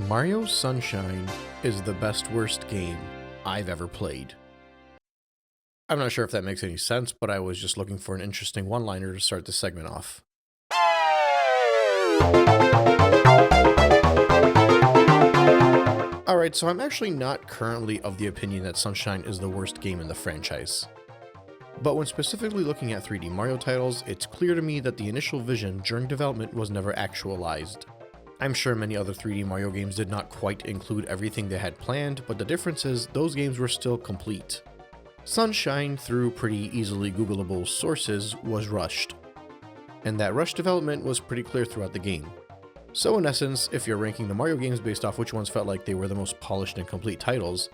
Mario Sunshine is the best worst game I've ever played. I'm not sure if that makes any sense, but I was just looking for an interesting one-liner to start this segment off. Alright, so I'm actually not currently of the opinion that Sunshine is the worst game in the franchise. But when specifically looking at 3D Mario titles, it's clear to me that the initial vision during development was never actualized. I'm sure many other 3D Mario games did not quite include everything they had planned, but the difference is those games were still complete. Sunshine, through pretty easily Googleable sources, was rushed. And that rushed development was pretty clear throughout the game. So in essence, if you're ranking the Mario games based off which ones felt like they were the most polished and complete titles,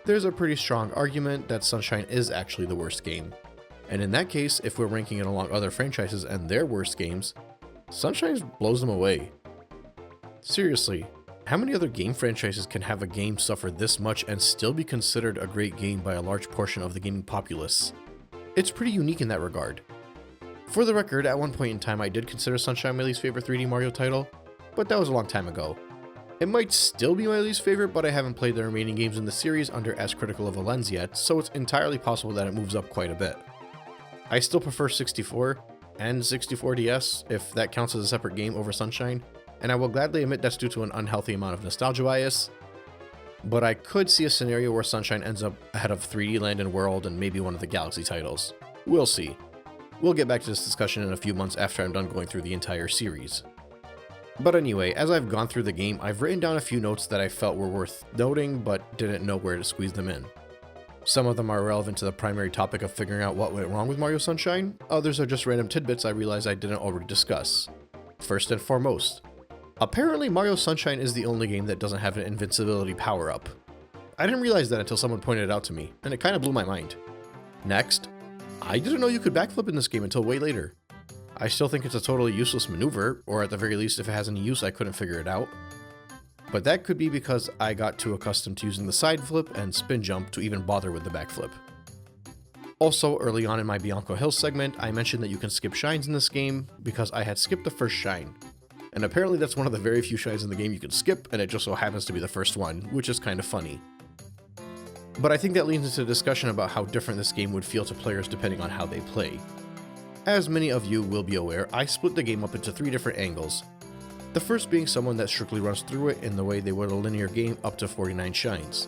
there's a pretty strong argument that Sunshine is actually the worst game. And in that case, if we're ranking it along other franchises and their worst games, Sunshine blows them away. Seriously, how many other game franchises can have a game suffer this much and still be considered a great game by a large portion of the gaming populace? It's pretty unique in that regard. For the record, at one point in time I did consider Sunshine my least favorite 3D Mario title, but that was a long time ago. It might still be my least favorite, but I haven't played the remaining games in the series under as critical of a lens yet, so it's entirely possible that it moves up quite a bit. I still prefer 64 and 64DS, if that counts as a separate game, over Sunshine, and I will gladly admit that's due to an unhealthy amount of nostalgia bias, but I could see a scenario where Sunshine ends up ahead of 3D Land and World and maybe one of the Galaxy titles. We'll see. We'll get back to this discussion in a few months after I'm done going through the entire series. But anyway, as I've gone through the game, I've written down a few notes that I felt were worth noting, but didn't know where to squeeze them in. Some of them are relevant to the primary topic of figuring out what went wrong with Mario Sunshine, others are just random tidbits I realized I didn't already discuss. First and foremost, apparently Mario Sunshine is the only game that doesn't have an invincibility power-up. I didn't realize that until someone pointed it out to me, and it kinda blew my mind. Next, I didn't know you could backflip in this game until way later. I still think it's a totally useless maneuver, or at the very least if it has any use I couldn't figure it out. But that could be because I got too accustomed to using the side flip and spin jump to even bother with the backflip. Also, early on in my Bianco Hill segment, I mentioned that you can skip shines in this game because I had skipped the first shine. And apparently that's one of the very few shines in the game you can skip, and it just so happens to be the first one, which is kind of funny. But I think that leads into a discussion about how different this game would feel to players depending on how they play. As many of you will be aware, I split the game up into 3 different angles. The first being someone that strictly runs through it in the way they would a linear game up to 49 shines.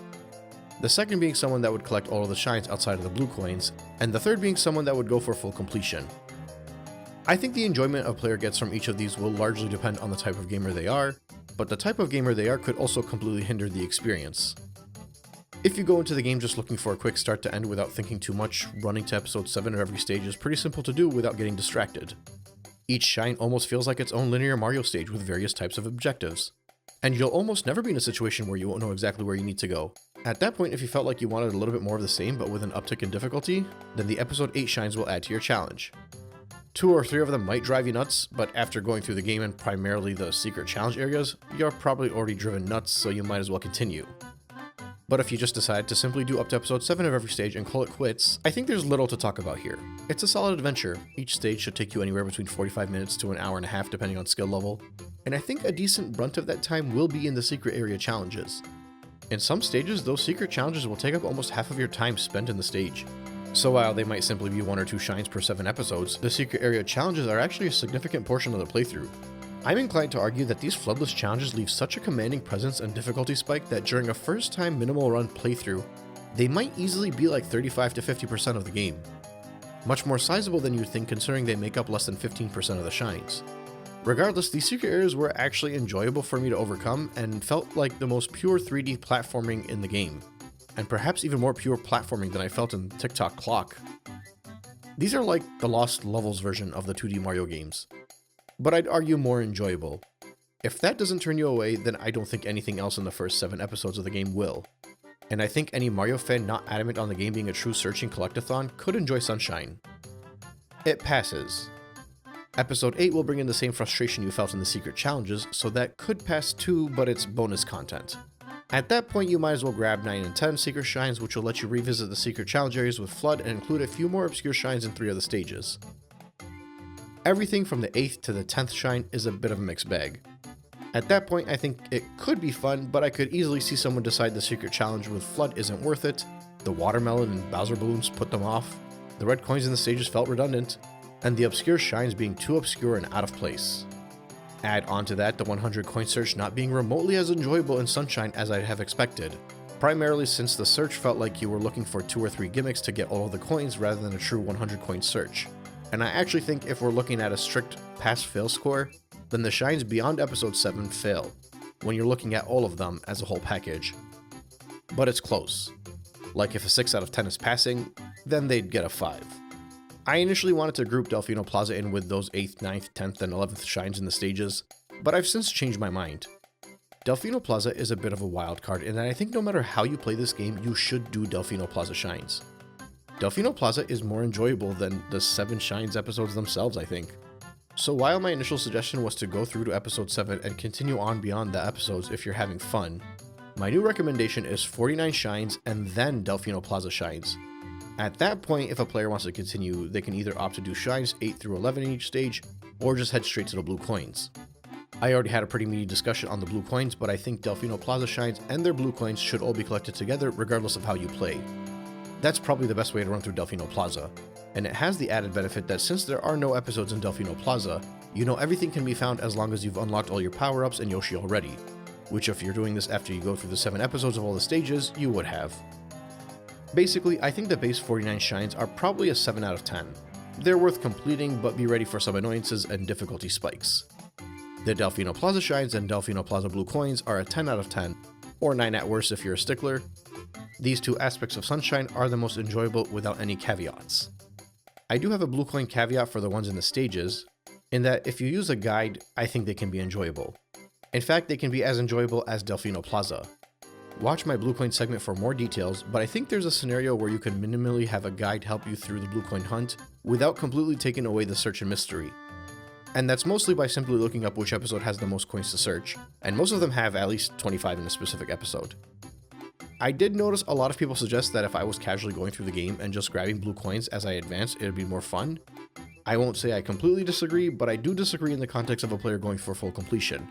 The second being someone that would collect all of the shines outside of the blue coins, and the third being someone that would go for full completion. I think the enjoyment a player gets from each of these will largely depend on the type of gamer they are, but the type of gamer they are could also completely hinder the experience. If you go into the game just looking for a quick start to end without thinking too much, running to episode 7 of every stage is pretty simple to do without getting distracted. Each shine almost feels like its own linear Mario stage with various types of objectives. And you'll almost never be in a situation where you won't know exactly where you need to go. At that point, if you felt like you wanted a little bit more of the same but with an uptick in difficulty, then the episode 8 shines will add to your challenge. 2 or 3 of them might drive you nuts, but after going through the game and primarily the secret challenge areas, you're probably already driven nuts, so you might as well continue. But if you just decide to simply do up to episode 7 of every stage and call it quits, I think there's little to talk about here. It's a solid adventure. Each stage should take you anywhere between 45 minutes to an hour and a half depending on skill level, and I think a decent brunt of that time will be in the secret area challenges. In some stages, those secret challenges will take up almost half of your time spent in the stage. So while they might simply be 1 or 2 shines per 7 episodes, the secret area challenges are actually a significant portion of the playthrough. I'm inclined to argue that these floodless challenges leave such a commanding presence and difficulty spike that during a first time minimal run playthrough, they might easily be like 35 to 50% of the game. Much more sizable than you'd think considering they make up less than 15% of the shines. Regardless, these secret areas were actually enjoyable for me to overcome and felt like the most pure 3D platforming in the game. And perhaps even more pure platforming than I felt in TikTok Clock. These are like the Lost Levels version of the 2D Mario games, but I'd argue more enjoyable. If that doesn't turn you away, then I don't think anything else in the first 7 episodes of the game will. And I think any Mario fan not adamant on the game being a true searching collectathon could enjoy Sunshine. It passes. Episode 8 will bring in the same frustration you felt in the secret challenges, so that could pass too, but it's bonus content. At that point, you might as well grab 9 and 10 secret shines, which will let you revisit the secret challenge areas with FLUDD and include a few more obscure shines in 3 of the stages. Everything from the 8th to the 10th shine is a bit of a mixed bag. At that point, I think it could be fun, but I could easily see someone decide the secret challenge with Flood isn't worth it, the watermelon and Bowser balloons put them off, the red coins in the stages felt redundant, and the obscure shines being too obscure and out of place. Add on to that the 100 coin search not being remotely as enjoyable in Sunshine as I'd have expected, primarily since the search felt like you were looking for 2 or 3 gimmicks to get all of the coins rather than a true 100 coin search. And I actually think if we're looking at a strict pass-fail score, then the shines beyond episode 7 fail, when you're looking at all of them as a whole package. But it's close. Like if a 6 out of 10 is passing, then they'd get a 5. I initially wanted to group Delfino Plaza in with those 8th, 9th, 10th, and 11th shines in the stages, but I've since changed my mind. Delfino Plaza is a bit of a wild card in that I think no matter how you play this game, you should do Delfino Plaza shines. Delfino Plaza is more enjoyable than the 7 shines episodes themselves, I think. So while my initial suggestion was to go through to episode 7 and continue on beyond the episodes if you're having fun, my new recommendation is 49 shines and then Delfino Plaza shines. At that point, if a player wants to continue, they can either opt to do shines 8 through 11 in each stage, or just head straight to the blue coins. I already had a pretty meaty discussion on the blue coins, but I think Delfino Plaza shines and their blue coins should all be collected together regardless of how you play. That's probably the best way to run through Delfino Plaza, and it has the added benefit that since there are no episodes in Delfino Plaza, you know everything can be found as long as you've unlocked all your power-ups and Yoshi already, which if you're doing this after you go through the 7 episodes of all the stages, you would have. Basically, I think the base 49 shines are probably a 7 out of 10. They're worth completing, but be ready for some annoyances and difficulty spikes. The Delfino Plaza shines and Delfino Plaza blue coins are a 10 out of 10, or 9 at worst if you're a stickler. These 2 aspects of Sunshine are the most enjoyable without any caveats. I do have a blue coin caveat for the ones in the stages, in that if you use a guide, I think they can be enjoyable. In fact, they can be as enjoyable as Delfino Plaza. Watch my blue coin segment for more details, but I think there's a scenario where you can minimally have a guide help you through the blue coin hunt without completely taking away the search and mystery. And that's mostly by simply looking up which episode has the most coins to search, and most of them have at least 25 in a specific episode. I did notice a lot of people suggest that if I was casually going through the game and just grabbing blue coins as I advance, it would be more fun. I won't say I completely disagree, but I do disagree in the context of a player going for full completion.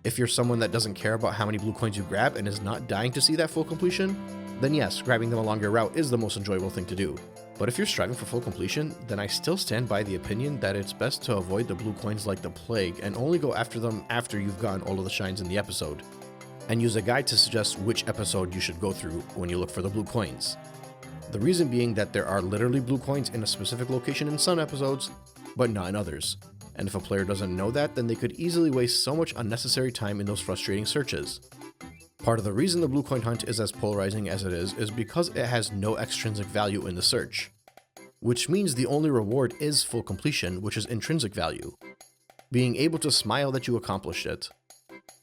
If you're someone that doesn't care about how many blue coins you grab and is not dying to see that full completion, then yes, grabbing them along your route is the most enjoyable thing to do. But if you're striving for full completion, then I still stand by the opinion that it's best to avoid the blue coins like the plague and only go after them after you've gotten all of the shines in the episode, and use a guide to suggest which episode you should go through when you look for the blue coins. The reason being that there are literally blue coins in a specific location in some episodes, but not in others. And if a player doesn't know that, then they could easily waste so much unnecessary time in those frustrating searches. Part of the reason the blue coin hunt is as polarizing as it is because it has no extrinsic value in the search. Which means the only reward is full completion, which is intrinsic value. Being able to smile that you accomplished it.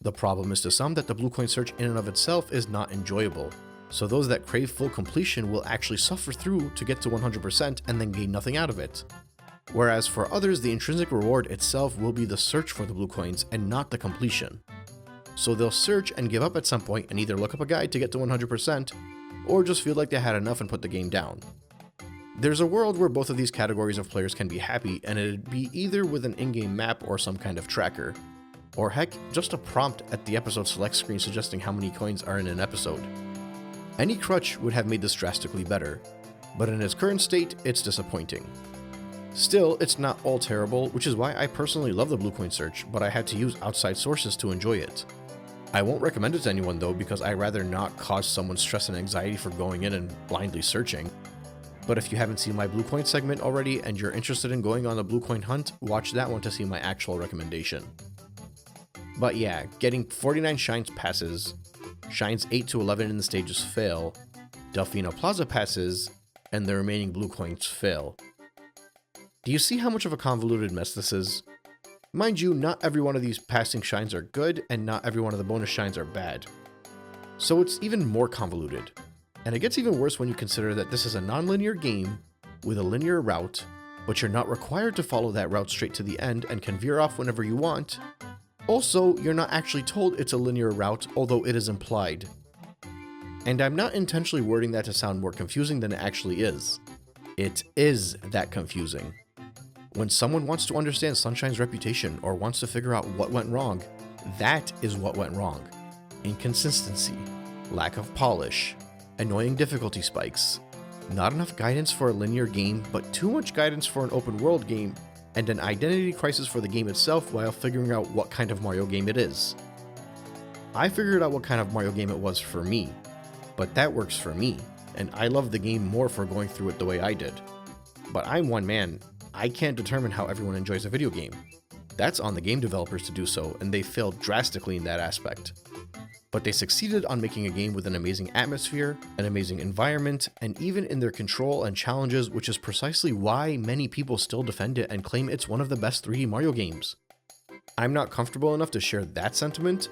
The problem is to some that the blue coin search in and of itself is not enjoyable, so those that crave full completion will actually suffer through to get to 100% and then gain nothing out of it. Whereas for others, the intrinsic reward itself will be the search for the blue coins and not the completion. So they'll search and give up at some point and either look up a guide to get to 100%, or just feel like they had enough and put the game down. There's a world where both of these categories of players can be happy, and it'd be either with an in-game map or some kind of tracker. Or heck, just a prompt at the episode select screen suggesting how many coins are in an episode. Any crutch would have made this drastically better, but in its current state, it's disappointing. Still, it's not all terrible, which is why I personally love the blue coin search, but I had to use outside sources to enjoy it. I won't recommend it to anyone though, because I'd rather not cause someone stress and anxiety for going in and blindly searching. But if you haven't seen my blue coin segment already and you're interested in going on a blue coin hunt, watch that one to see my actual recommendation. But yeah, getting 49 shines passes, shines 8 to 11 in the stages fail, Delfino Plaza passes, and the remaining blue coins fail. Do you see how much of a convoluted mess this is? Mind you, not every one of these passing shines are good, and not every one of the bonus shines are bad. So it's even more convoluted. And it gets even worse when you consider that this is a non-linear game with a linear route, but you're not required to follow that route straight to the end and can veer off whenever you want. Also, you're not actually told it's a linear route, although it is implied. And I'm not intentionally wording that to sound more confusing than it actually is. It is that confusing. When someone wants to understand Sunshine's reputation or wants to figure out what went wrong, That is what went wrong. Inconsistency, lack of polish, annoying difficulty spikes, not enough guidance for a linear game, but too much guidance for an open world game, and an identity crisis for the game itself while figuring out what kind of Mario game it is. I figured out what kind of Mario game it was for me, but that works for me, and I love the game more for going through it the way I did. But I'm one man, I can't determine how everyone enjoys a video game. That's on the game developers to do so, and they failed drastically in that aspect. But they succeeded on making a game with an amazing atmosphere, an amazing environment, and even in their control and challenges, which is precisely why many people still defend it and claim it's one of the best 3D Mario games. I'm not comfortable enough to share that sentiment,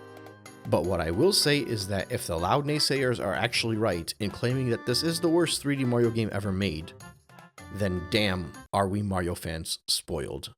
but what I will say is that if the loud naysayers are actually right in claiming that this is the worst 3D Mario game ever made, then damn, are we Mario fans spoiled.